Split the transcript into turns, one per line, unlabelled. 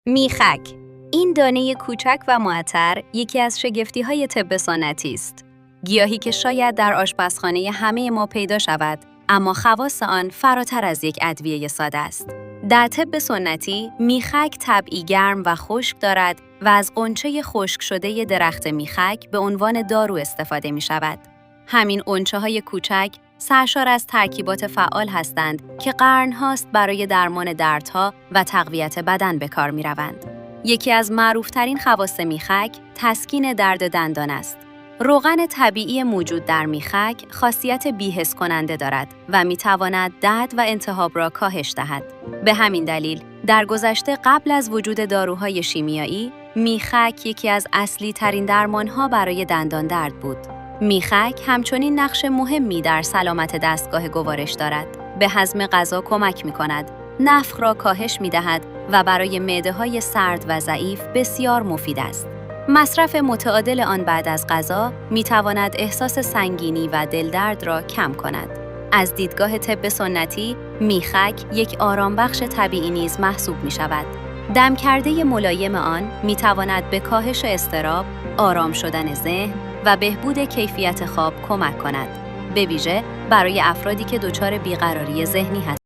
میخک. این دانه کوچک و معطر یکی از شگفتی‌های طب سنتی است. گیاهی که شاید در آشپزخانه همه ما پیدا شود، اما خواص آن فراتر از یک ادویه ساده است. در طب سنتی، میخک طبعی گرم و خشک دارد و از غنچه خشک شده درخت میخک به عنوان دارو استفاده می شود. همین غنچه‌های کوچک سرشار از ترکیبات فعال هستند که قرن‌هاست برای درمان دردها و تقویت بدن به کار می‌روند. یکی از معروف‌ترین خواص میخک تسکین درد دندان است. روغن طبیعی موجود در میخک خاصیت بی‌حس کننده دارد و می‌تواند درد و التهاب را کاهش دهد. به همین دلیل در گذشته قبل از وجود داروهای شیمیایی، میخک یکی از اصلی‌ترین درمان‌ها برای دندان درد بود. میخک همچنین نقش مهمی در سلامت دستگاه گوارش دارد. به هضم غذا کمک می‌کند، نفخ را کاهش می‌دهد و برای معده‌های سرد و ضعیف بسیار مفید است. مصرف متعادل آن بعد از غذا می‌تواند احساس سنگینی و دلدرد را کم کند. از دیدگاه طب سنتی، میخک یک آرامبخش طبیعی نیز محسوب می‌شود. دمکرده ملایم آن می‌تواند به کاهش اضطراب، آرام شدن ذهن و بهبود کیفیت خواب کمک کند، به ویژه برای افرادی که دچار بیقراری ذهنی هستند.